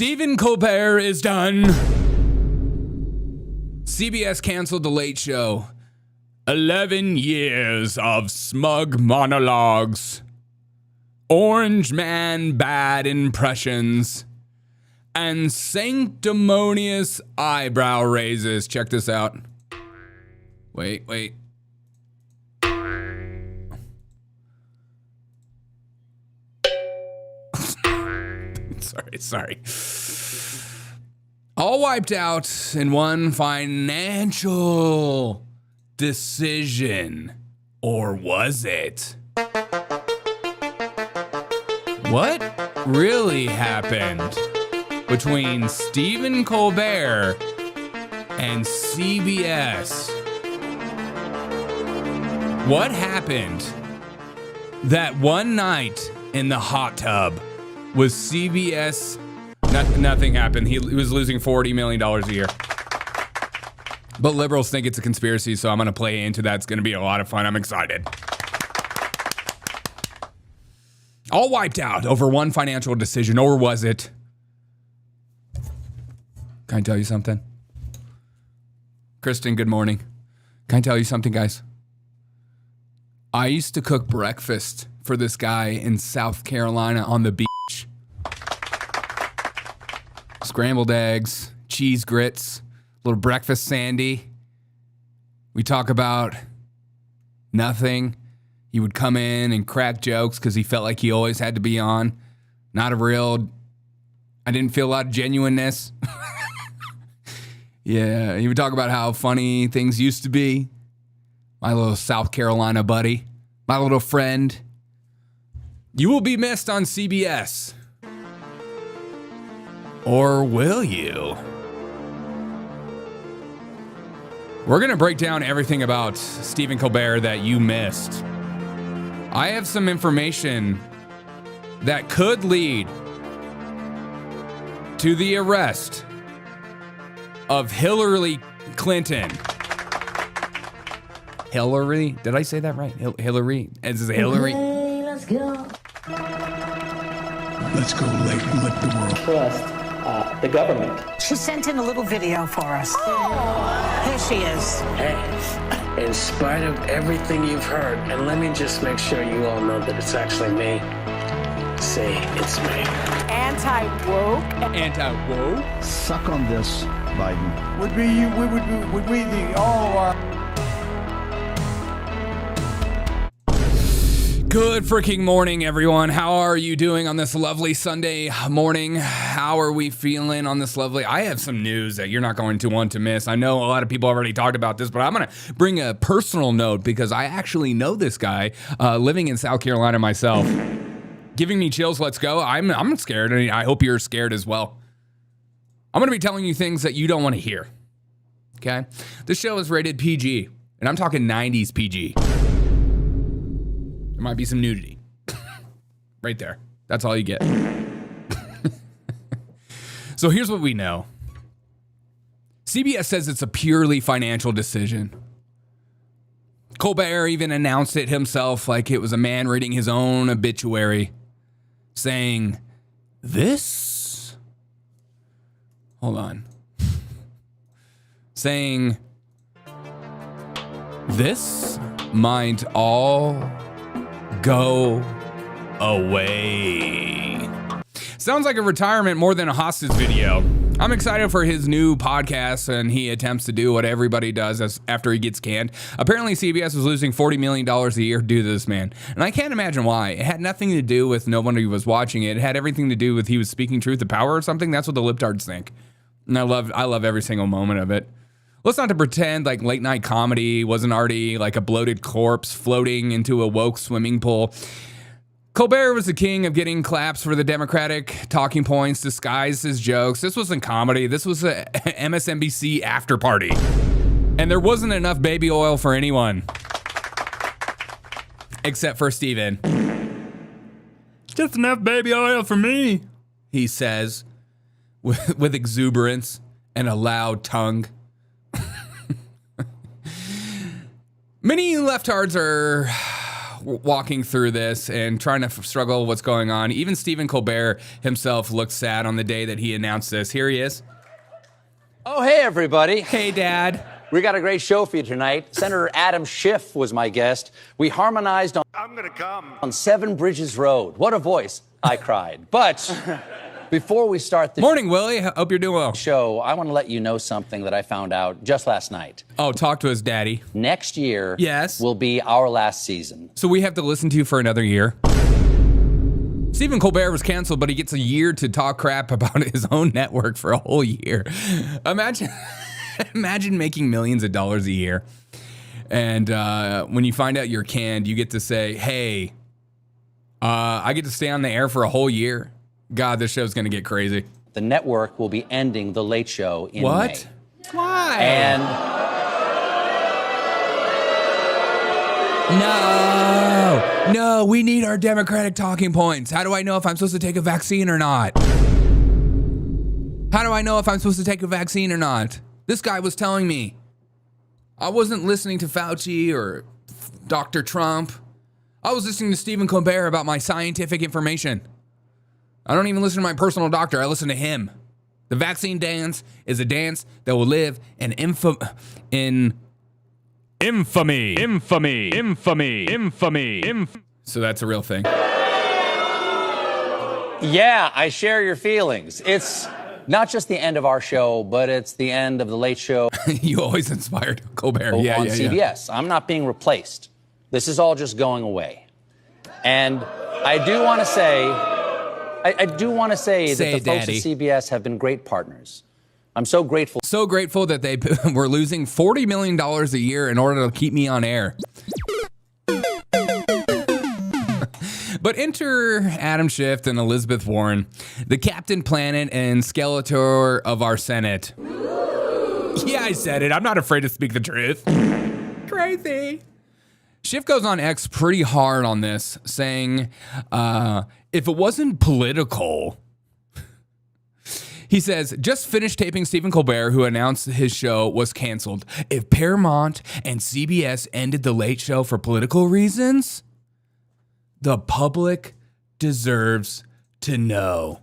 Stephen Colbert is done. CBS canceled The Late Show. 11 years of smug monologues, orange man bad impressions, and sanctimonious eyebrow raises. Check this out. Wait. Sorry. All wiped out in one financial decision. Or was it? What really happened between Stephen Colbert and CBS? What happened that one night in the hot tub was CBS? Nothing happened. He was losing $40 million a year. But liberals think it's a conspiracy, so I'm going to play into that. It's going to be a lot of fun. I'm excited. All wiped out over one financial decision, or was it? Can I tell you something? Kristen, good morning. Can I tell you something, guys? I used to cook breakfast for this guy in South Carolina on the beach. Scrambled eggs, cheese grits, little breakfast sandy. We talk about nothing. He would come in and crack jokes because he felt like he always had to be on. I didn't feel a lot of genuineness. Yeah, he would talk about how funny things used to be. My little South Carolina buddy, my little friend. You will be missed on CBS. Or will you? We're going to break down everything about Stephen Colbert that you missed. I have some information that could lead to the arrest of Hillary Clinton. Hillary? Did I say that right? Hillary? Is it Hillary? Okay, let's go. Let's go, Leighton. Let the world Trust the government. She sent in a little video for us. Here she is. Hey, in spite of everything you've heard, and let me just make sure you all know that it's actually me. See, it's me. Anti-woke. Anti-woke? suck on this, Biden. Would we the all Good freaking morning, everyone. How are you doing on this lovely Sunday morning? How are we feeling on this lovely... I have some news that you're not going to want to miss. I know a lot of people already talked about this, but I'm going to bring a personal note because I actually know this guy living in South Carolina myself. Giving me chills, let's go. I'm scared, and I hope you're scared as well. I'm going to be telling you things that you don't want to hear, okay? This show is rated PG, and I'm talking 90s PG. There might be some nudity. Right there. That's all you get. So here's what we know. CBS says it's a purely financial decision. Colbert even announced it himself like it was a man reading his own obituary, saying, this? Hold on. Saying, this might all go away. Sounds like a retirement more than a hostage video. I'm excited for his new podcast, and he attempts to do what everybody does after he gets canned. Apparently, CBS was losing $40 million a year due to this man. And I can't imagine why. It had nothing to do with nobody was watching it. It had everything to do with he was speaking truth to power or something. That's what the libtards think. And I love every single moment of it. Let's not to pretend like late night comedy wasn't already like a bloated corpse floating into a woke swimming pool. Colbert was the king of getting claps for the Democratic talking points disguised as jokes. This wasn't comedy. This was a MSNBC after party. And there wasn't enough baby oil for anyone. Except for Steven. Just enough baby oil for me, he says with exuberance and a loud tongue. Many leftards are walking through this and trying to struggle what's going on. Even Stephen Colbert himself looked sad on the day that he announced this. Here he is. Oh, hey, everybody. Hey, Dad. We got a great show for you tonight. Senator Adam Schiff was my guest. We harmonized on I'm gonna come. on Seven Bridges Road. What a voice. I cried. But before we start the Morning, Willie. Hope you're doing well. show, I want to let you know something that I found out just last night. Oh, talk to his daddy. Next year Yes. will be our last season. So we have to listen to you for another year. Stephen Colbert was canceled, but he gets a year to talk crap about his own network for a whole year. Imagine making millions of dollars a year. And when you find out you're canned, you get to say, hey, I get to stay on the air for a whole year. God, this show's going to get crazy. The network will be ending The Late Show in What? May. Why? And No, we need our Democratic talking points. How do I know if I'm supposed to take a vaccine or not? How do I know if I'm supposed to take a vaccine or not? This guy was telling me. I wasn't listening to Fauci or Dr. Trump. I was listening to Stephen Colbert about my scientific information. I don't even listen to my personal doctor. I listen to him. The vaccine dance is a dance that will live in infamy. So that's a real thing. yeah, I share your feelings. It's not just the end of our show, but it's the end of The Late Show You always inspired Colbert. on Yeah. CBS. I'm not being replaced. This is all just going away. And I do want to say, that the folks Daddy. at CBS have been great partners. I'm so grateful. So grateful that they were losing $40 million a year in order to keep me on air. But enter Adam Schiff and Elizabeth Warren, the Captain Planet and Skeletor of our Senate. Yeah, I said it. I'm not afraid to speak the truth. Crazy. Schiff goes on X pretty hard on this, saying, if it wasn't political... He says, just finished taping Stephen Colbert, who announced his show was canceled. If Paramount and CBS ended The Late Show for political reasons, the public deserves to know.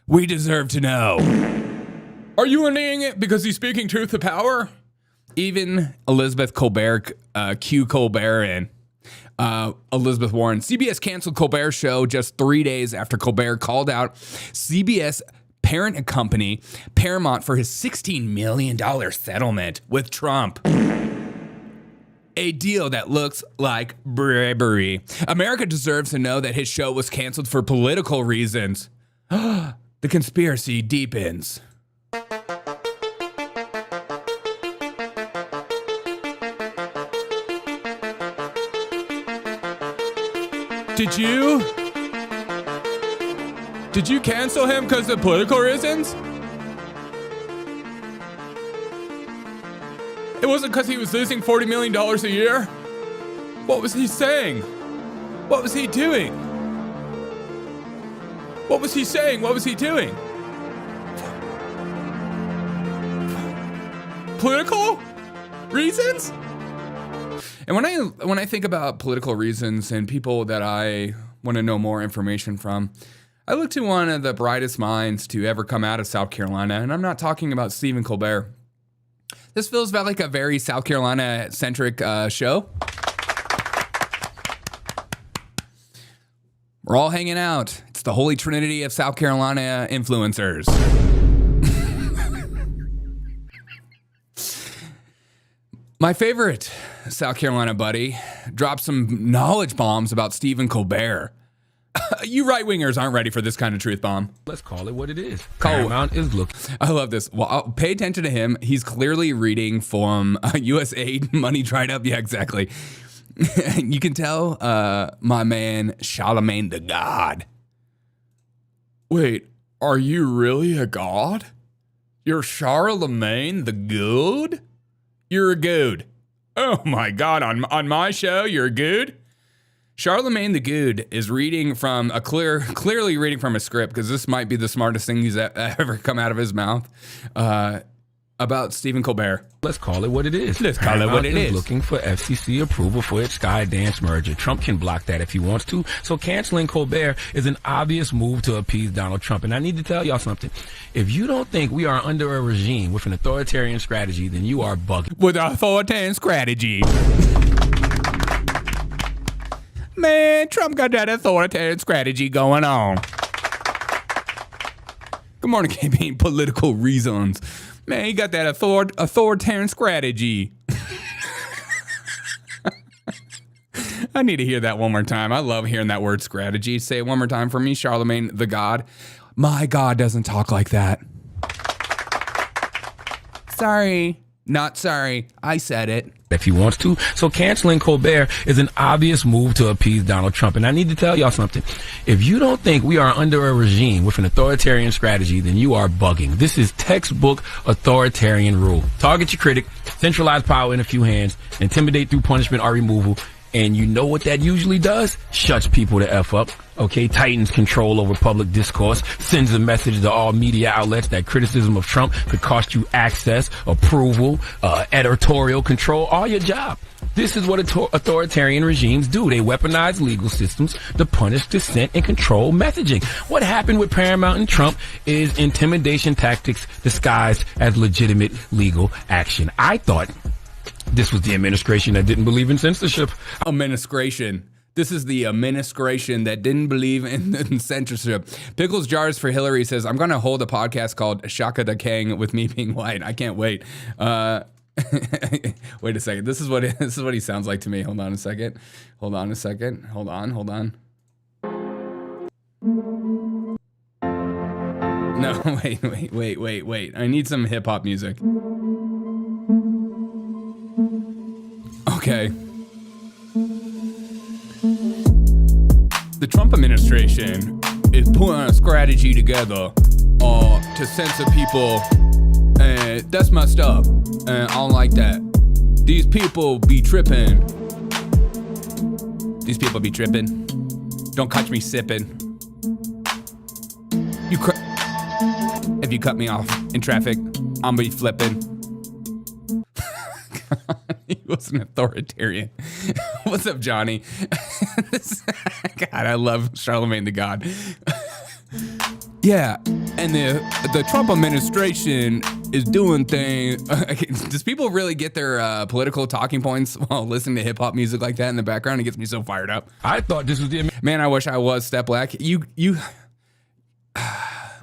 We deserve to know. Are you reneging it because he's speaking truth to power? Even Elizabeth Colbert, Q Colbert and Elizabeth Warren. CBS canceled Colbert's show just 3 days after Colbert called out CBS parent company Paramount for his $16 million settlement with Trump. A deal that looks like bribery. America deserves to know that his show was canceled for political reasons. The conspiracy deepens. Did you cancel him because of political reasons? It wasn't because he was losing $40 million a year? What was he saying? What was he doing? What was he saying? What was he doing? Political reasons? And when I think about political reasons and people that I want to know more information from, I look to one of the brightest minds to ever come out of South Carolina, and I'm not talking about Stephen Colbert. This feels about like a very South Carolina-centric show. We're all hanging out. It's the holy trinity of South Carolina influencers. My favorite South Carolina buddy dropped some knowledge bombs about Stephen Colbert. You right-wingers aren't ready for this kind of truth bomb. Let's call it what it is. Paramount is looking. I love this. Well, I'll pay attention to him. He's clearly reading from USAID Money Dried Up. Yeah, exactly. You can tell my man Charlemagne the God. Wait, are you really a god? You're Charlemagne the Good? You're a good. Oh my God, on my show, you're a good? Charlemagne the Good is reading from clearly reading from a script, because this might be the smartest thing he's ever come out of his mouth, about Stephen Colbert. Let's call it what it is. Let's call it what it is. Looking for FCC approval for its Skydance merger. Trump can block that if he wants to. So canceling Colbert is an obvious move to appease Donald Trump. And I need to tell y'all something. If you don't think we are under a regime with an authoritarian strategy, then you are bugging. With authoritarian strategy. Man, Trump got that authoritarian strategy going on. Good morning, KB. Political reasons. Man, he got that authoritarian strategy. I need to hear that one more time. I love hearing that word strategy. Say it one more time for me, Charlemagne the God. My God doesn't talk like that. Sorry. Not sorry. I said it. If he wants to. So canceling Colbert is an obvious move to appease Donald Trump. And I need to tell y'all something. If you don't think we are under a regime with an authoritarian strategy, then you are bugging. This is textbook authoritarian rule. Target your critic, centralize power in a few hands, intimidate through punishment or removal. And you know what that usually does? Shuts people the F up. Okay, tightens control over public discourse, sends a message to all media outlets that criticism of Trump could cost you access, approval, editorial control, or your job. This is what authoritarian regimes do. They weaponize legal systems to punish dissent and control messaging. What happened with Paramount and Trump is intimidation tactics disguised as legitimate legal action. I thought this was the administration that didn't believe in censorship. Administration. This is the administration that didn't believe in censorship. Pickles Jars for Hillary says, I'm going to hold a podcast called Shaka da Kang with me being white. I can't wait. Wait a second. This is what he sounds like to me. Hold on a second. Hold on. No, wait. I need some hip hop music. Okay. The Trump administration is putting a strategy together to censor people, and that's messed up. And I don't like that. These people be tripping. Don't catch me sipping. If you cut me off in traffic, I'm gonna be flipping. He was an authoritarian. What's up, Johnny? God, I love Charlemagne the God. Yeah, and the Trump administration is doing things. Does people really get their political talking points while listening to hip hop music like that in the background? It gets me so fired up. I thought this was the... Man, I wish I was Step Black.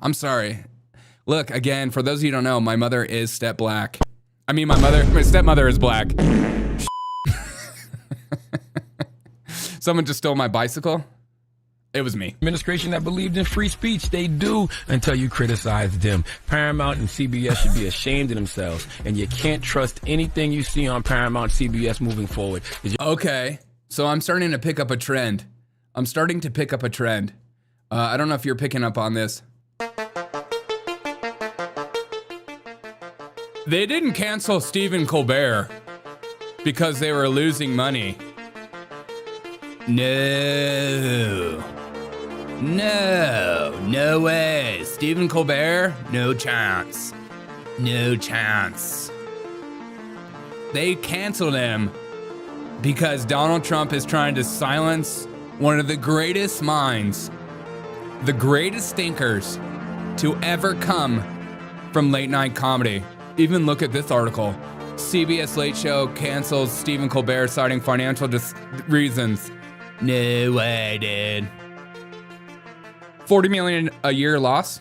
I'm sorry. Look, again, for those of you who don't know, my mother is Step Black. I mean, my stepmother is black. Someone just stole my bicycle. It was me. Administration that believed in free speech. They do until you criticize them. Paramount and CBS should be ashamed of themselves. And you can't trust anything you see on Paramount, CBS moving forward. Okay. So I'm starting to pick up a trend. I don't know if you're picking up on this. They didn't cancel Stephen Colbert because they were losing money. No way. Stephen Colbert, no chance. They canceled him because Donald Trump is trying to silence one of the greatest minds, the greatest thinkers to ever come from late night comedy. Even look at this article. CBS Late Show cancels Stephen Colbert citing financial reasons. No way, dude. $40 million a year loss?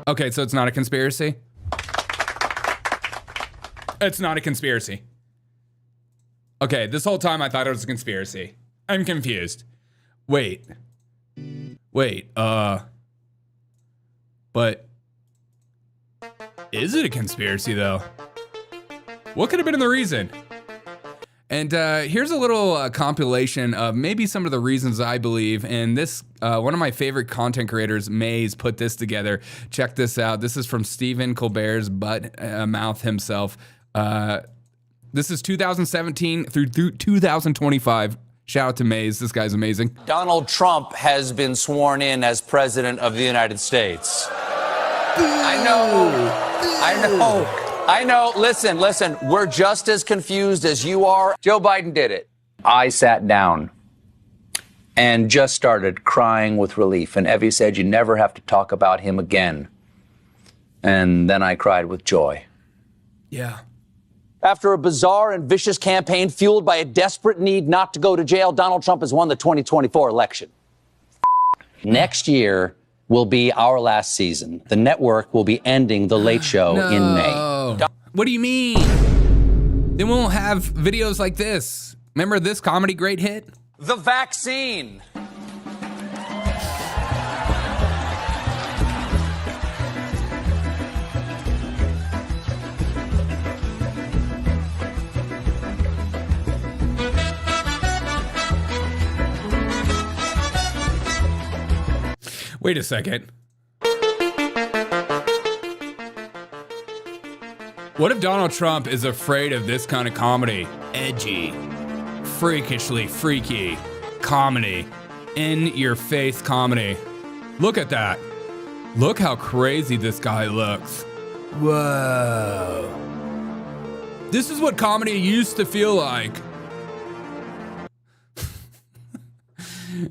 Okay, so it's not a conspiracy? It's not a conspiracy. Okay, this whole time I thought it was a conspiracy. I'm confused. Wait, but is it a conspiracy, though? What could have been the reason? And here's a little compilation of maybe some of the reasons I believe. And this, one of my favorite content creators, Maze, put this together. Check this out. This is from Stephen Colbert's mouth himself. This is 2017 through 2025. Shout out to Maze. This guy's amazing. Donald Trump has been sworn in as president of the United States. I know. Listen. We're just as confused as you are. Joe Biden did it. I sat down and just started crying with relief. And Evie said, you never have to talk about him again. And then I cried with joy. Yeah. After a bizarre and vicious campaign fueled by a desperate need not to go to jail, Donald Trump has won the 2024 election. Next year will be our last season. The network will be ending The Late Show in May. What do you mean? Then we won't have videos like this. Remember this comedy great hit? The vaccine. Wait a second. What if Donald Trump is afraid of this kind of comedy? Edgy, freakishly freaky comedy, in-your-face comedy. Look at that. Look how crazy this guy looks. Whoa. This is what comedy used to feel like.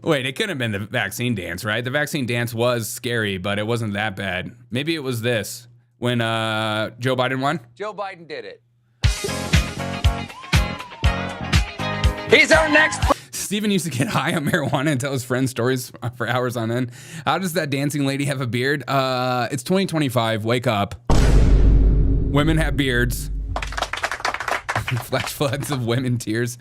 Wait, it couldn't have been the vaccine dance, right? The vaccine dance was scary, but it wasn't that bad. Maybe it was this when Joe Biden won. Joe Biden did it. He's our next. Steven used to get high on marijuana and tell his friends stories for hours on end. How does that dancing lady have a beard? It's 2025. Wake up. Women have beards. Flash floods of women tears.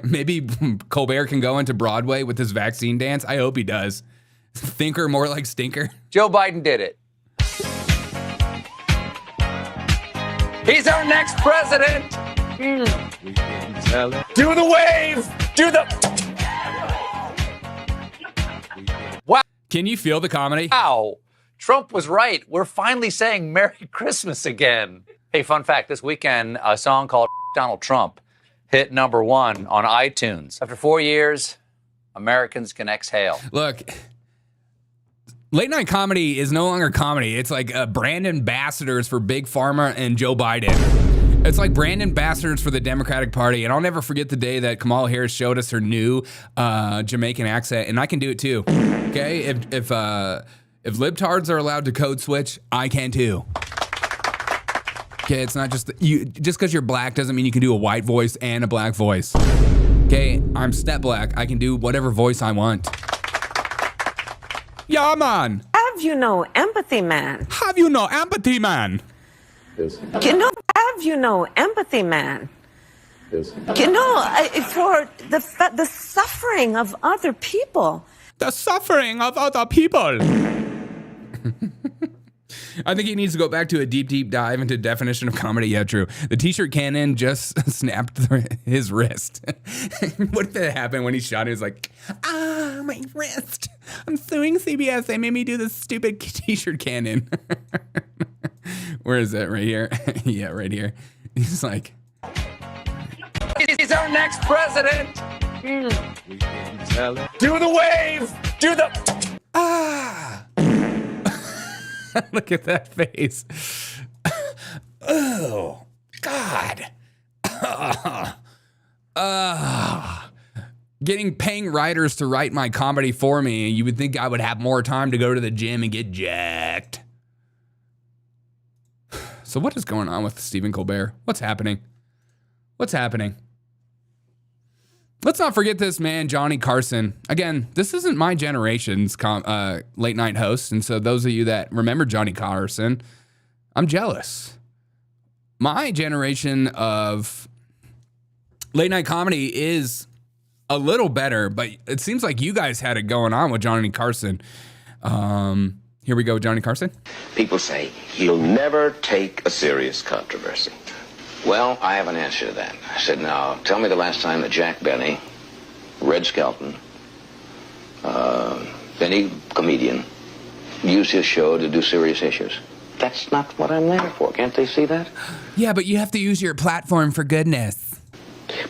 Maybe Colbert can go into Broadway with his vaccine dance. I hope he does. Thinker more like stinker. Joe Biden did it. He's our next president. Do the wave. Do the. Wow. Can you feel the comedy? Wow. Trump was right. We're finally saying Merry Christmas again. Hey, fun fact. This weekend, a song called Donald Trump hit #1 on iTunes. After 4 years, Americans can exhale. Look, late night comedy is no longer comedy. It's like brand ambassadors for Big Pharma and Joe Biden. It's like brand ambassadors for the Democratic Party. And I'll never forget the day that Kamala Harris showed us her new Jamaican accent, and I can do it too. Okay, if libtards are allowed to code switch, I can too. Okay, it's not just you. Just because you're black doesn't mean you can do a white voice and a black voice. Okay, I'm step black. I can do whatever voice I want. Yeah, man. Have you no empathy, man? Have you no empathy, man? Have you no empathy, man? For the suffering of other people. The suffering of other people. I think he needs to go back to a deep dive into definition of comedy. Yeah, true. The t-shirt cannon just snapped his wrist. What did that happen when he shot it? He was like, my wrist. I'm suing CBS. They made me do this stupid t-shirt cannon. Where is it? Right here? Yeah, right here. He's like, he's our next president. Do the wave. Do the. Look at that face. Oh, God. Paying writers to write my comedy for me, you would think I would have more time to go to the gym and get jacked. So what is going on with Stephen Colbert? What's happening? What's happening? Let's not forget this man, Johnny Carson. Again, this isn't my generation's late night host. And so those of you that remember Johnny Carson, I'm jealous. My generation of late night comedy is a little better, but it seems like you guys had it going on with Johnny Carson. Here we go, Johnny Carson. People say he'll never take a serious controversy. Well, I have an answer to that. I said, now, tell me the last time that Jack Benny, Red Skelton, any comedian, used his show to do serious issues. That's not what I'm there for. Can't they see that? Yeah, but you have to use your platform for goodness.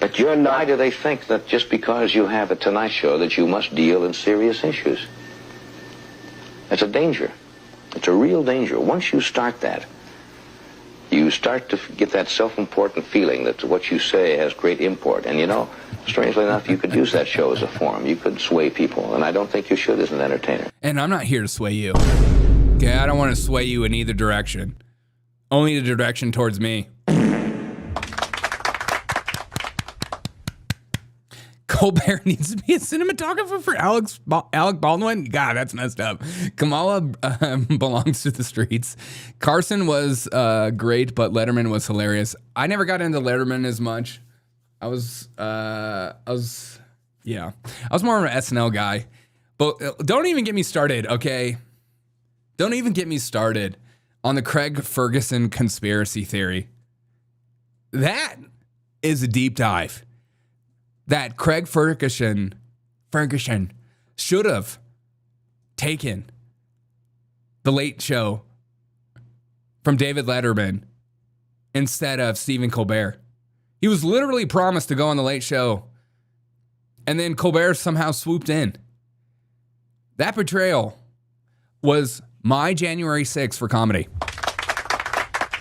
But you're not. Why do they think that just because you have a Tonight Show that you must deal in serious issues? It's a danger. It's a real danger. Once you start that, you start to get that self-important feeling that what you say has great import. And you know, strangely enough, you could use that show as a forum. You could sway people, and I don't think you should as an entertainer. And I'm not here to sway you. Okay, I don't want to sway you in either direction. Only the direction towards me. Colbert needs to be a cinematographer for Alec Baldwin? God, that's messed up. Kamala belongs to the streets. Carson was great, but Letterman was hilarious. I never got into Letterman as much. I was more of an SNL guy. But don't even get me started, okay? Don't even get me started on the Craig Ferguson conspiracy theory. That is a deep dive. That Craig Ferguson should have taken the Late Show from David Letterman instead of Stephen Colbert. He was literally promised to go on the Late Show, and then Colbert somehow swooped in. That betrayal was my January 6th for comedy.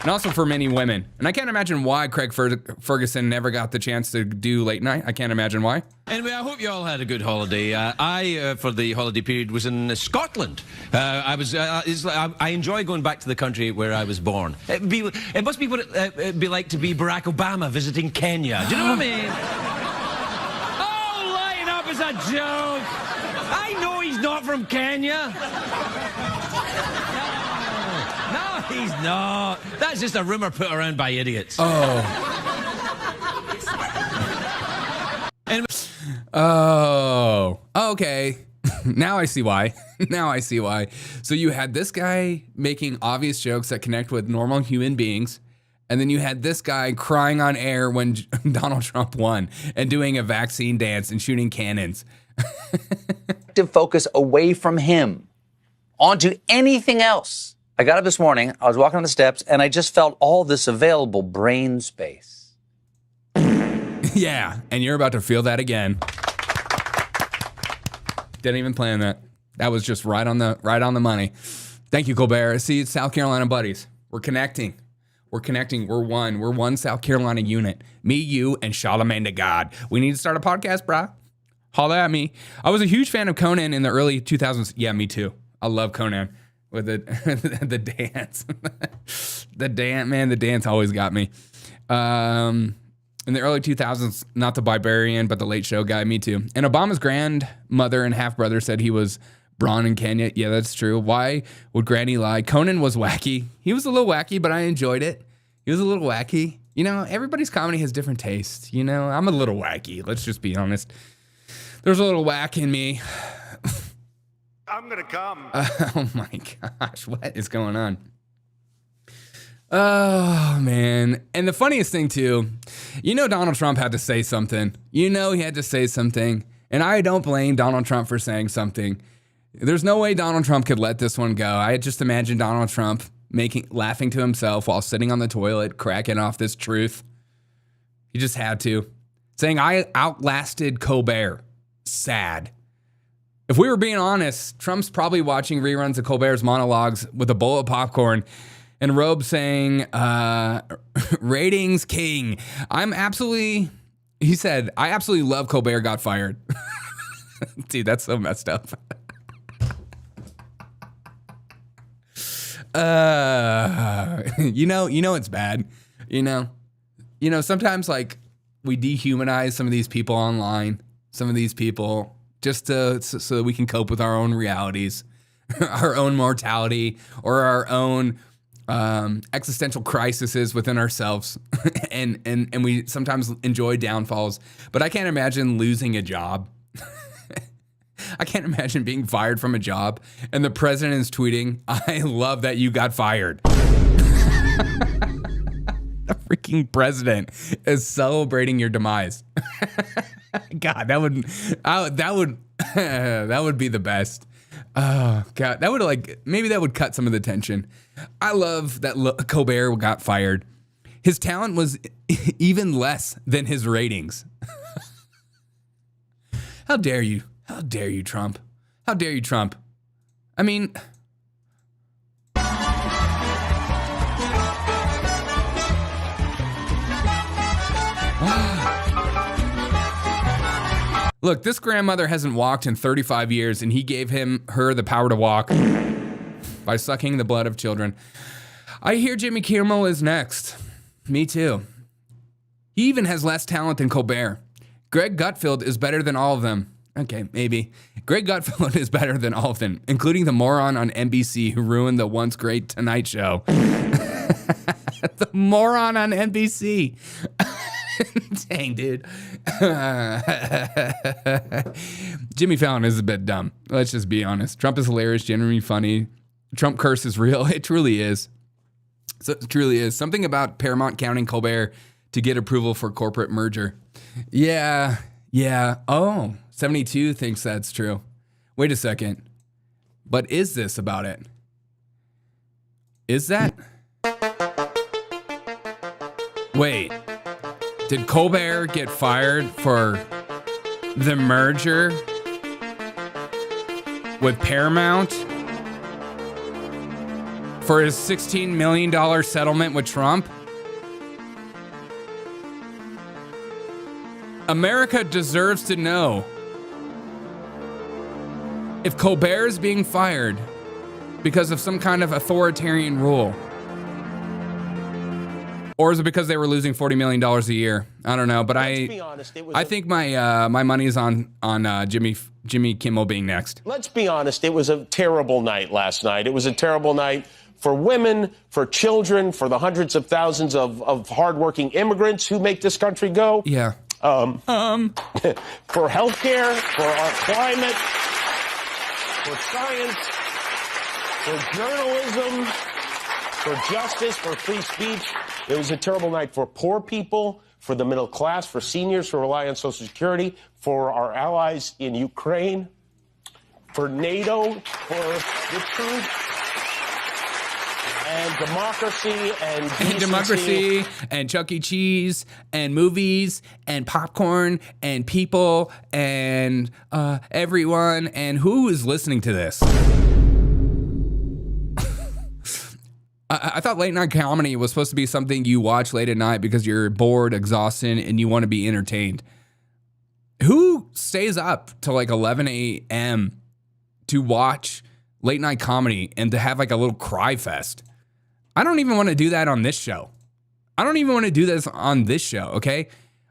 And also for many women. And I can't imagine why Craig Ferguson never got the chance to do late night. I can't imagine why. Anyway, I hope you all had a good holiday. I, for the holiday period, was in Scotland. I enjoy going back to the country where I was born. It must be what it'd be like to be Barack Obama visiting Kenya. Do you know what I mean? Oh, lighten up as a joke. I know he's not from Kenya. No, he's not. That's just a rumor put around by idiots. Oh, okay. Now I see why. So you had this guy making obvious jokes that connect with normal human beings, and then you had this guy crying on air when Donald Trump won and doing a vaccine dance and shooting cannons. To focus away from him onto anything else. I got up this morning, I was walking on the steps, and I just felt all this available brain space. Yeah, and you're about to feel that again. Didn't even plan that. That was just right on the money. Thank you, Colbert. See, South Carolina buddies. We're connecting. We're one. We're one South Carolina unit. Me, you, and Charlamagne the God. We need to start a podcast, brah. Holla at me. I was a huge fan of Conan in the early 2000s. Yeah, me too. I love Conan. With the dance. The dance always got me. In the early 2000s, not the Barbarian, but the Late Show guy, me too. And Obama's grandmother and half-brother said he was Braun in Kenya. Yeah, that's true. Why would Granny lie? Conan was wacky. He was a little wacky, but I enjoyed it. He was a little wacky. You know, everybody's comedy has different tastes. You know, I'm a little wacky. Let's just be honest. There's a little whack in me. I'm gonna come. Oh my gosh, what is going on? Oh man. And the funniest thing too, you know Donald Trump had to say something. You know he had to say something. And I don't blame Donald Trump for saying something. There's no way Donald Trump could let this one go. I just imagine Donald Trump laughing to himself while sitting on the toilet, cracking off this truth. He just had to. Saying, I outlasted Colbert. Sad. If we were being honest, Trump's probably watching reruns of Colbert's monologues with a bowl of popcorn and Robe saying, ratings king. He said, I absolutely love Colbert got fired. Dude, that's so messed up. You know it's bad. You know, sometimes like we dehumanize some of these people online, some of these people just so that we can cope with our own realities, our own mortality, or our own existential crises within ourselves. and we sometimes enjoy downfalls, but I can't imagine losing a job. I can't imagine being fired from a job and the president is tweeting, I love that you got fired. The freaking president is celebrating your demise. God, that would be the best. Oh God, maybe that would cut some of the tension. I love that Colbert got fired. His talent was even less than his ratings. How dare you? How dare you, Trump? How dare you, Trump? I mean... Look, this grandmother hasn't walked in 35 years, and he gave her the power to walk by sucking the blood of children. I hear Jimmy Kimmel is next. Me too. He even has less talent than Colbert. Greg Gutfeld is better than all of them. Okay, maybe. Greg Gutfeld is better than all of them, including the moron on NBC who ruined the once great Tonight Show. The moron on NBC. Dang, dude. Jimmy Fallon is a bit dumb. Let's just be honest. Trump is hilarious, genuinely funny. Trump curse is real. It truly is. So it truly is. Something about Paramount counting Colbert to get approval for corporate merger. Yeah. Oh, 72 thinks that's true. Wait a second. But is this about it? Is that? Wait. Did Colbert get fired for the merger with Paramount? For his $16 million settlement with Trump? America deserves to know if Colbert is being fired because of some kind of authoritarian rule. Or is it because they were losing $40 million a year? I don't know, but I think my money is on Jimmy Kimmel being next. Let's be honest, it was a terrible night last night. It was a terrible night for women, for children, for the hundreds of thousands of hardworking immigrants who make this country go. Yeah. For healthcare, for our climate, for science, for journalism, for justice, for free speech. It was a terrible night for poor people, for the middle class, for seniors who rely on Social Security, for our allies in Ukraine, for NATO, for the truth, and democracy, and decency. Democracy, and Chuck E. Cheese, and movies, and popcorn, and people, and everyone, and who is listening to this? I thought late night comedy was supposed to be something you watch late at night because you're bored, exhausted, and you want to be entertained. Who stays up till like 11 a.m. to watch late night comedy and to have like a little cry fest? I don't even want to do that on this show. I don't even want to do this on this show, okay?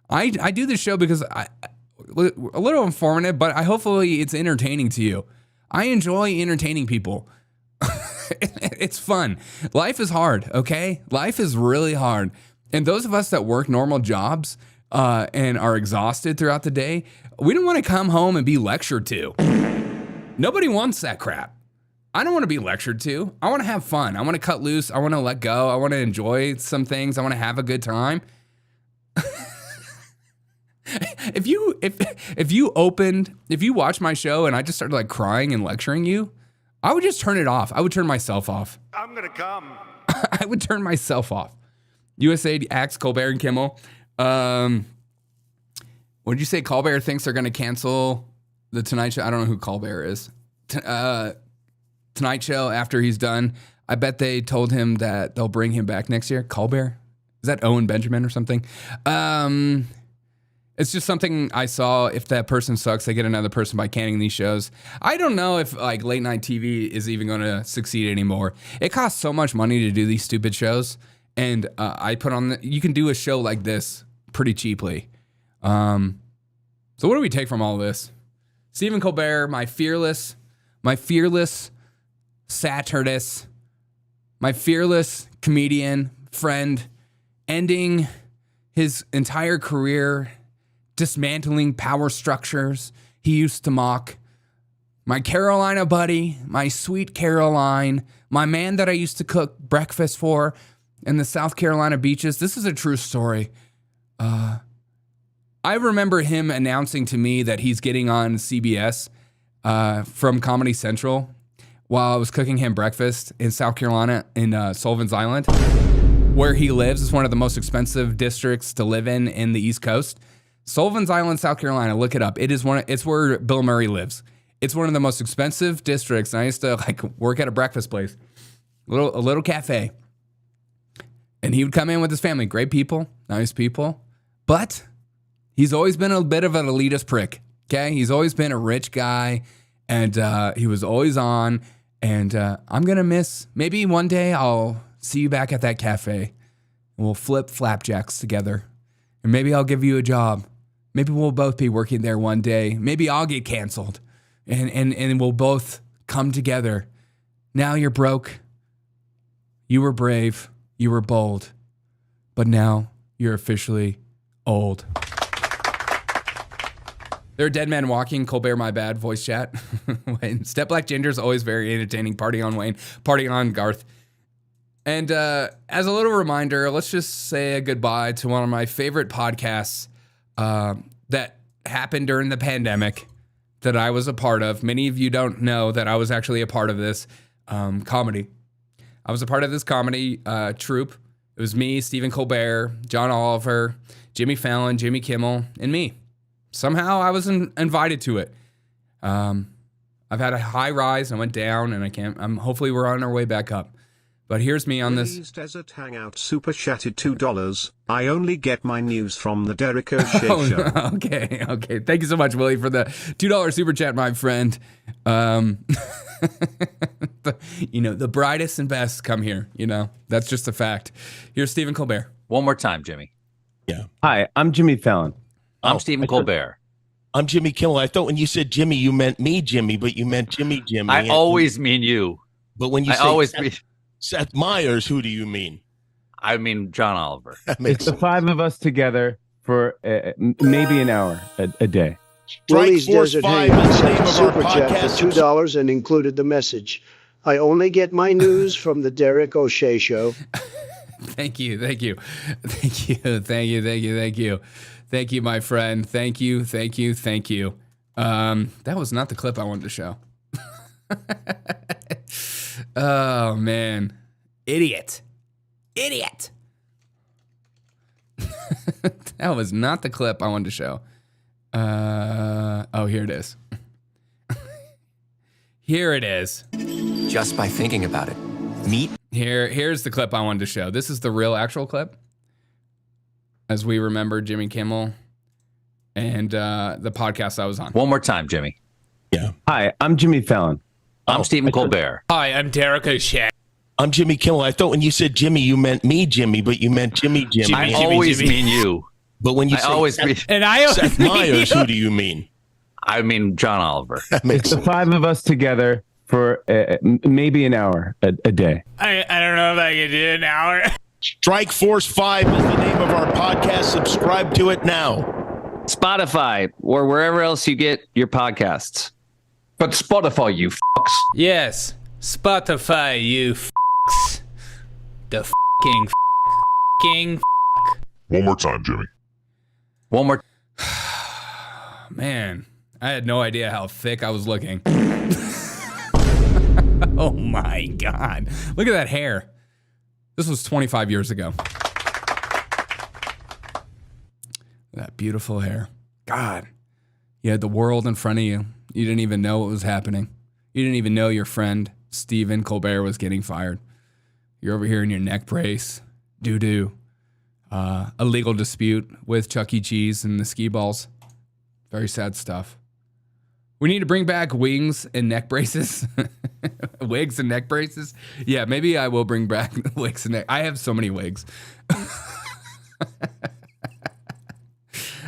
I do this show because a little informative, but hopefully it's entertaining to you. I enjoy entertaining people. It's fun. Life is hard, okay? Life is really hard. And those of us that work normal jobs and are exhausted throughout the day, we don't want to come home and be lectured to. Nobody wants that crap. I don't want to be lectured to. I want to have fun. I want to cut loose. I want to let go. I want to enjoy some things. I want to have a good time. If you watch my show and I just started like crying and lecturing you, I would just turn it off. I would turn myself off. I'm gonna come. I would turn myself off. USA asks Colbert and Kimmel. What did you say? Colbert thinks they're going to cancel the Tonight Show. I don't know who Colbert is. Tonight Show after he's done. I bet they told him that they'll bring him back next year. Colbert? Is that Owen Benjamin or something? It's just something I saw. If that person sucks, they get another person by canning these shows. I don't know if like late night TV is even going to succeed anymore. It costs so much money to do these stupid shows. And I put on, you can do a show like this pretty cheaply. So what do we take from all this? Stephen Colbert, my fearless satirist, my fearless comedian friend, ending his entire career dismantling power structures he used to mock. My Carolina buddy, my sweet Caroline, my man that I used to cook breakfast for in the South Carolina beaches. This is a true story. I remember him announcing to me that he's getting on CBS from Comedy Central while I was cooking him breakfast in South Carolina in Sullivan's Island. where he lives is one of the most expensive districts to live in the East Coast. Sullivan's Island, South Carolina. Look it up. It's where Bill Murray lives. It's one of the most expensive districts. And I used to work at a breakfast place, a little cafe. And he would come in with his family. Great people, nice people. But he's always been a bit of an elitist prick. Okay, he's always been a rich guy, and he was always on. And I'm gonna miss. Maybe one day I'll see you back at that cafe, and we'll flip flapjacks together. And maybe I'll give you a job. Maybe we'll both be working there one day. Maybe I'll get canceled, and we'll both come together. Now you're broke. You were brave. You were bold, but now you're officially old. There are dead men walking. Colbert, my bad. Voice chat. Step Black Ginger's always very entertaining. Party on Wayne. Party on Garth. And as a little reminder, let's just say a goodbye to one of my favorite podcasts that happened during the pandemic that I was a part of. Many of you don't know that I was actually a part of this comedy. I was a part of this comedy troupe. It was me, Stephen Colbert, John Oliver, Jimmy Fallon, Jimmy Kimmel, and me. Somehow I was invited to it. I've had a high rise and I went down, and hopefully we're on our way back up. But here's me on this. Desert Hangout super chatted $2. I only get my news from the Derek O'Shea show. Okay. Thank you so much, Willie, for the $2 super chat, my friend. The brightest and best come here. That's just a fact. Here's Stephen Colbert. One more time, Jimmy. Yeah. Hi, I'm Jimmy Fallon. I'm Stephen Colbert. I'm Jimmy Kimmel. I thought when you said Jimmy, you meant me, Jimmy, but you meant Jimmy. I always mean you. But when you say Seth Meyers, who do you mean? I mean John Oliver. It's the five of us together for maybe an hour a day. Willie's Desert Hangout sent a super chat for $2 and included the message. I only get my news from the Derek O'Shea show. Thank you, my friend. Thank you. That was not the clip I wanted to show. Oh, man. Idiot. That was not the clip I wanted to show. Here it is. Here it is. Just by thinking about it. Here's the clip I wanted to show. This is the real actual clip. As we remember Jimmy Kimmel and the podcast I was on. One more time, Jimmy. Yeah. Hi, I'm Jimmy Fallon. I'm Stephen Colbert. Hi, I'm Derek O'Shea. I'm Jimmy Kimmel. I thought when you said Jimmy, you meant me, Jimmy, but you meant Jimmy. I always mean you. But when you say Seth Meyers, who do you mean? I mean John Oliver. It's the five of us together for maybe an hour a day. I don't know if I can do an hour. Strike Force 5 is the name of our podcast. Subscribe to it now. Spotify or wherever else you get your podcasts. But Spotify, you fucks. Yes, Spotify, you fucks. The fucking. One more time, Jimmy. One more. Man, I had no idea how thick I was looking. Oh my God. Look at that hair. This was 25 years ago. That beautiful hair. God. You had the world in front of you. You didn't even know what was happening. You didn't even know your friend, Stephen Colbert, was getting fired. You're over here in your neck brace. Doo-doo. A legal dispute with Chuck E. Cheese and the skee balls. Very sad stuff. We need to bring back wings and neck braces. Wigs and neck braces. Yeah, maybe I will bring back wigs and neck. I have so many wigs.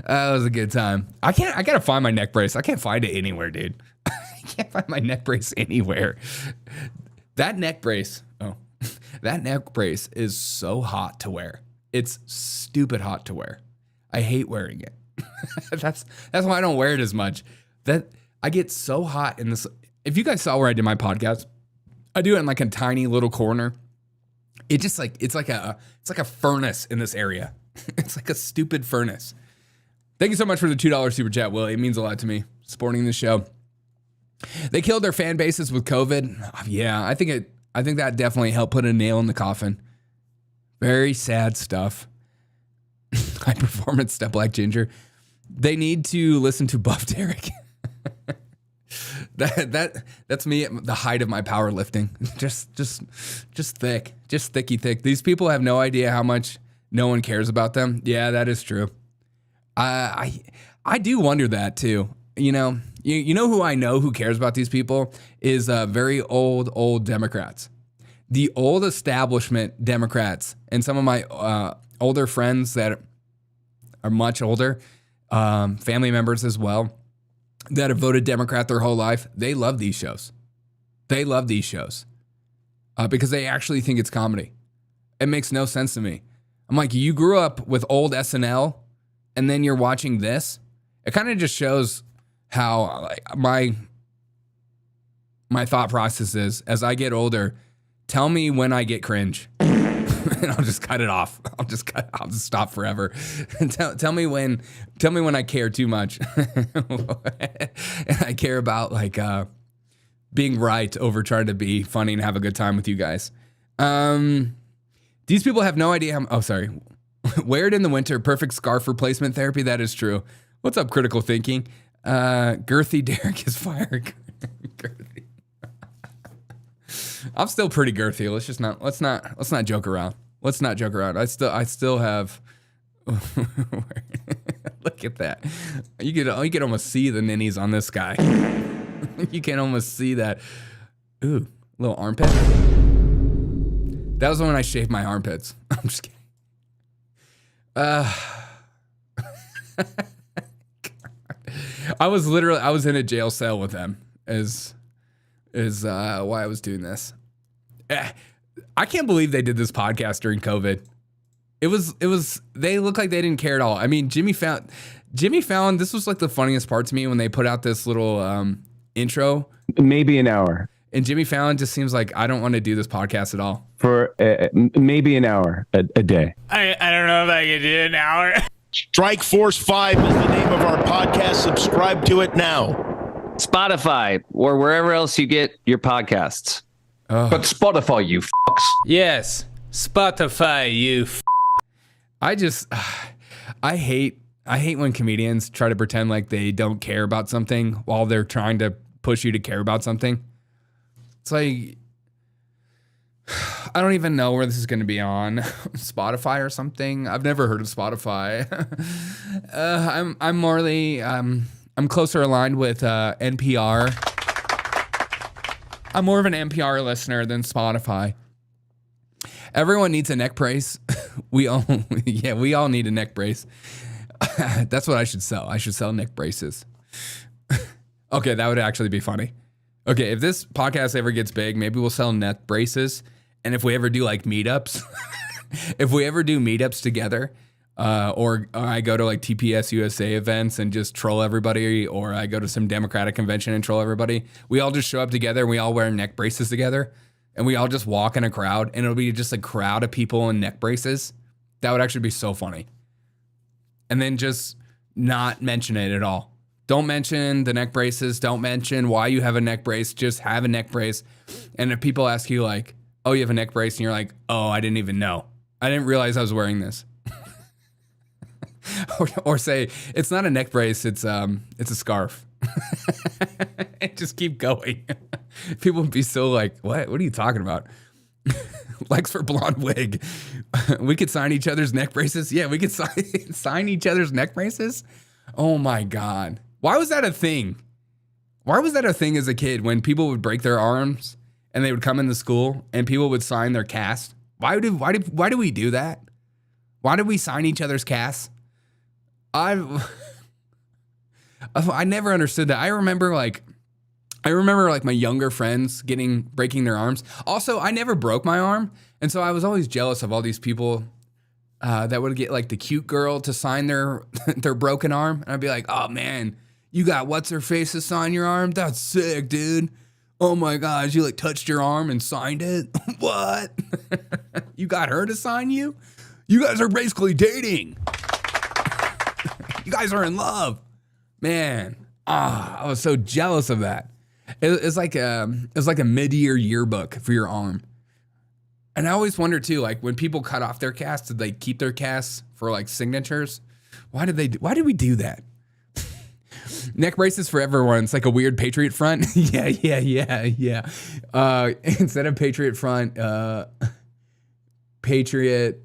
That was a good time. I gotta find my neck brace. I can't find it anywhere, dude. I can't find my neck brace anywhere. That neck brace is so hot to wear. It's stupid hot to wear. I hate wearing it. That's why I don't wear it as much. That I get so hot in this. If you guys saw where I did my podcast, I do it in like a tiny little corner. It just it's like a furnace in this area. It's like a stupid furnace. Thank you so much for the $2 super chat, Will. It means a lot to me, supporting the show. They killed their fan bases with COVID. Yeah, I think that definitely helped put a nail in the coffin Very sad stuff. High performance step Black Ginger. They need to listen to Buff Derek. That's me at the height of my powerlifting. Just thick. Just thicky thick. These people have no idea how much no one cares about them. Yeah, that is true. I do wonder that too. You know who I know who cares about these people is very old Democrats. The old establishment Democrats and some of my older friends that are much older, family members as well, that have voted Democrat their whole life, they love these shows. They love these shows because they actually think it's comedy. It makes no sense to me. I'm like, you grew up with old SNL and then you're watching this. It kind of just shows how my thought process is as I get older. Tell me when I get cringe, and I'll just cut it off. I'll just stop forever. Tell me when I care too much, and I care about being right over trying to be funny and have a good time with you guys. These people have no idea how. Oh, sorry. Wear it in the winter. Perfect scarf replacement therapy. That is true. What's up, critical thinking? Girthy Derek is fired. Girthy. I'm still pretty girthy. Let's not joke around. Let's not joke around. I still have. Look at that. You can almost see the ninnies on this guy. You can almost see that. Ooh, little armpit. That was when I shaved my armpits. I'm just kidding. I was in a jail cell with them is why I was doing this. I can't believe they did this podcast during COVID. It was they look like they didn't care at all. I mean, Jimmy Fallon, this was like the funniest part to me when they put out this little intro. Maybe an hour. And Jimmy Fallon just seems like, I don't want to do this podcast at all. For maybe an hour a day. I don't know if I can do an hour. Strike Force 5 is the name of our podcast. Subscribe to it now. Spotify or wherever else you get your podcasts. But Spotify, you fucks. Yes, Spotify, you I hate when comedians try to pretend like they don't care about something while they're trying to push you to care about something. It's like, I don't even know where this is going to be on. Spotify or something. I've never heard of Spotify. I'm closer aligned with NPR. I'm more of an NPR listener than Spotify. Everyone needs a neck brace. We all need a neck brace. That's what I should sell. I should sell neck braces. Okay, that would actually be funny. Okay, if this podcast ever gets big, maybe we'll sell neck braces. And if we ever do like meetups, together, or I go to like TPS USA events and just troll everybody, or I go to some Democratic convention and troll everybody, we all just show up together and we all wear neck braces together. And we all just walk in a crowd and it'll be just a crowd of people in neck braces. That would actually be so funny. And then just not mention it at all. Don't mention the neck braces. Don't mention why you have a neck brace. Just have a neck brace. And if people ask you like, oh, you have a neck brace, and you're like, oh, I didn't even know. I didn't realize I was wearing this. or say, it's not a neck brace, it's a scarf. And just keep going. People would be so like, what are you talking about? Likes for blonde wig. We could sign each other's neck braces. Yeah, we could sign each other's neck braces. Oh my God. Why was that a thing? Why was that a thing as a kid when people would break their arms and they would come into school and people would sign their cast? Why do we do that? Why did we sign each other's casts? I never understood that. I remember my younger friends breaking their arms. Also, I never broke my arm, and so I was always jealous of all these people that would get like the cute girl to sign their broken arm, and I'd be like, oh man, you got what's her face to sign your arm? That's sick, dude. Oh my gosh, you like touched your arm and signed it? What? You got her to sign you? You guys are basically dating. You guys are in love. Man, I was so jealous of that. It's like a mid-year yearbook for your arm. And I always wonder too, like when people cut off their casts, did they keep their casts for like signatures? Why did we do that? Neck braces for everyone. It's like a weird Patriot front. yeah. Instead of Patriot front, Patriot,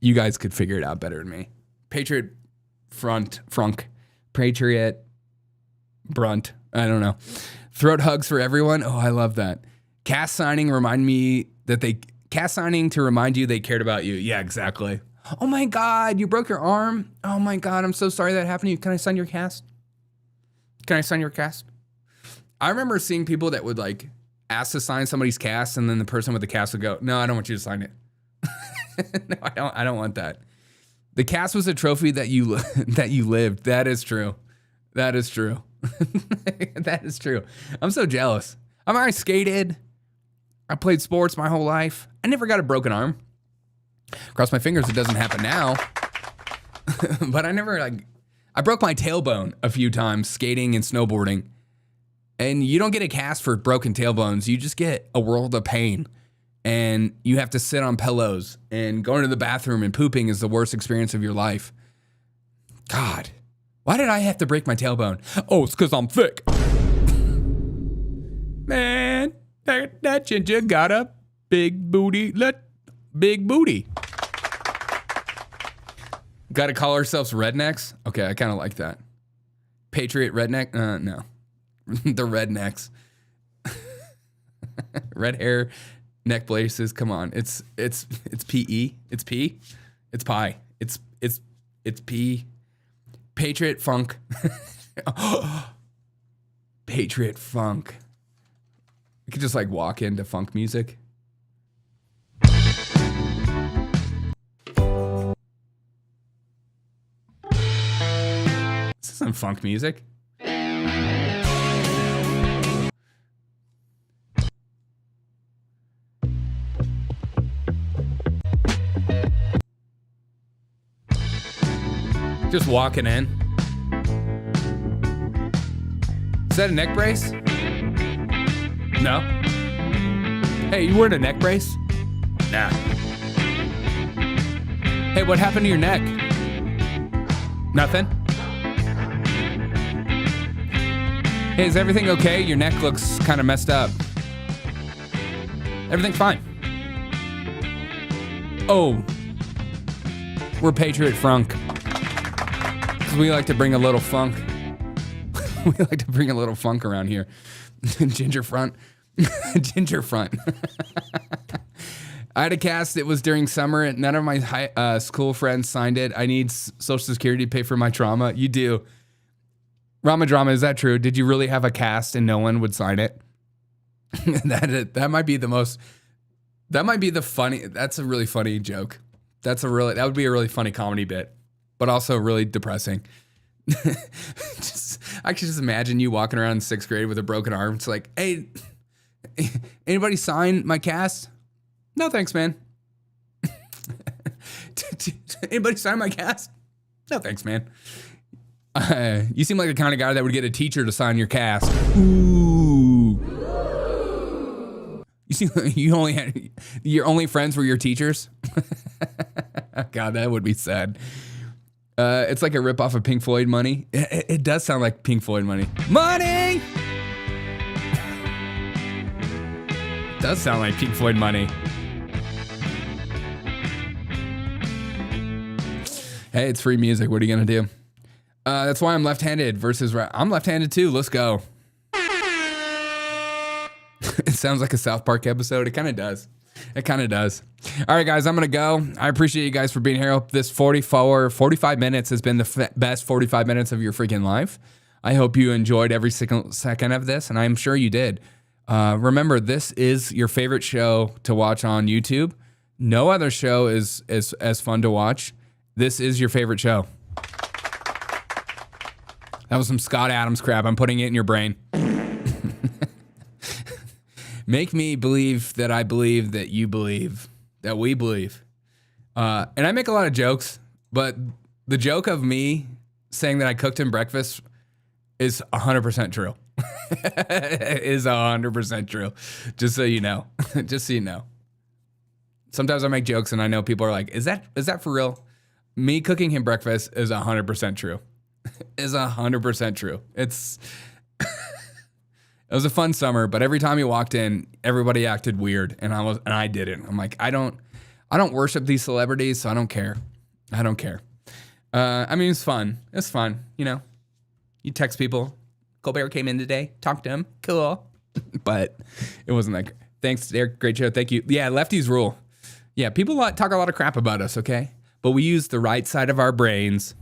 you guys could figure it out better than me. Patriot frunk, Patriot brunt. I don't know. Throat hugs for everyone. Oh, I love that. Cast signing to remind you they cared about you. Yeah, exactly. Oh my God, you broke your arm. Oh my God, I'm so sorry that happened to you. Can I sign your cast? I remember seeing people that would like ask to sign somebody's cast, and then the person with the cast would go, "No, I don't want you to sign it." No, I don't want that. The cast was a trophy that you lived. That is true. That is true. I'm so jealous. I skated. I played sports my whole life. I never got a broken arm. Cross my fingers it doesn't happen now. But I broke my tailbone a few times skating and snowboarding. And you don't get a cast for broken tailbones. You just get a world of pain. And you have to sit on pillows. And going to the bathroom and pooping is the worst experience of your life. God, why did I have to break my tailbone? Oh, it's because I'm thick. Man, that ginger got a big booty. Big booty. Got to call ourselves rednecks? Okay, I kind of like that. Patriot redneck? No. The rednecks. Red hair, neck braces. Come on. It's PE. It's P. It's pie. It's P. Patriot funk. Patriot funk. You could just like walk into funk music. Is this some funk music? Just walking in. Is that a neck brace? No. Hey, you wearing a neck brace? Nah. Hey, what happened to your neck? Nothing? Hey, is everything okay? Your neck looks kind of messed up. Everything's fine. Oh. We're Patriot Frunk. Because we like to bring a little funk. We like to bring a little funk around here. Ginger front. Ginger front. I had a cast. It was during summer. And none of my school friends signed it. I need Social Security to pay for my trauma. You do. Rama Drama, is that true? Did you really have a cast and no one would sign it? That might be the most. That might be the funny. That's a really funny joke. That would be a really funny comedy bit, but also really depressing. I can just imagine you walking around in 6th grade with a broken arm. It's like, hey, anybody sign my cast? No, thanks, man. Anybody sign my cast? No, thanks, man. You seem like the kind of guy that would get a teacher to sign your cast. Ooh. You seem like your only friends were your teachers. God, that would be sad. It's like a ripoff of Pink Floyd Money. It does sound like Pink Floyd Money. Money! It does sound like Pink Floyd Money. Hey, it's free music. What are you going to do? That's why I'm left-handed versus right. I'm left-handed too. Let's go. It sounds like a South Park episode. It kind of does. It kind of does. All right, guys, I'm going to go. I appreciate you guys for being here. I hope this 45 minutes has been the best 45 minutes of your freaking life. I hope you enjoyed every single second of this, and I'm sure you did. Remember, this is your favorite show to watch on YouTube. No other show is as fun to watch. This is your favorite show. That was some Scott Adams crap. I'm putting it in your brain. Make me believe that I believe that you believe that we believe. And I make a lot of jokes, but the joke of me saying that I cooked him breakfast is 100% true. Is 100% true. Just so you know. Just so you know. Sometimes I make jokes and I know people are like, is that for real? Me cooking him breakfast is 100% true. Is 100% true. It was a fun summer, but every time he walked in, everybody acted weird, and I didn't. I'm like, I don't worship these celebrities, so I don't care. I don't care. I mean, it's fun. It's fun, you know. You text people. Colbert came in today. Talk to him. Cool. But it wasn't like, thanks, Derek. Great show. Thank you. Yeah, lefties rule. Yeah, people talk a lot of crap about us, okay? But we use the right side of our brains.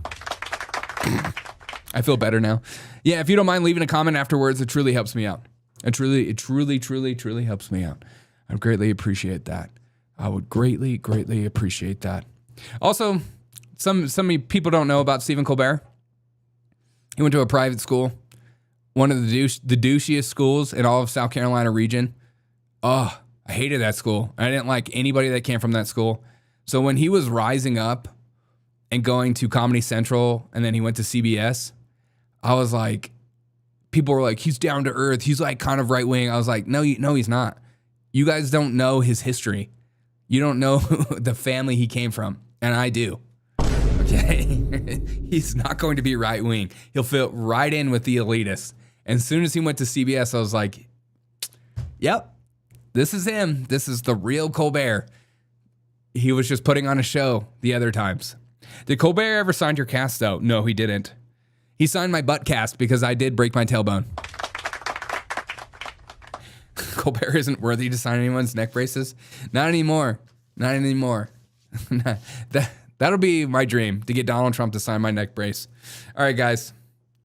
I feel better now. Yeah, if you don't mind leaving a comment afterwards, it truly helps me out. It truly helps me out. I greatly appreciate that. I would greatly appreciate that. Also, some people don't know about Stephen Colbert. He went to a private school, one of the douchiest schools in all of South Carolina region. Oh, I hated that school. I didn't like anybody that came from that school. So when he was rising up and going to Comedy Central, and then he went to CBS, I was like, people were like, he's down to earth. He's like kind of right wing. I was like, no, he's not. You guys don't know his history. You don't know the family he came from, and I do. Okay, he's not going to be right wing. He'll fit right in with the elitists. And as soon as he went to CBS, I was like, yep, this is him. This is the real Colbert. He was just putting on a show the other times. Did Colbert ever sign your cast, though? No, he didn't. He signed my butt cast because I did break my tailbone. Colbert isn't worthy to sign anyone's neck braces. Not anymore. Not anymore. That'll be my dream, to get Donald Trump to sign my neck brace. All right, guys.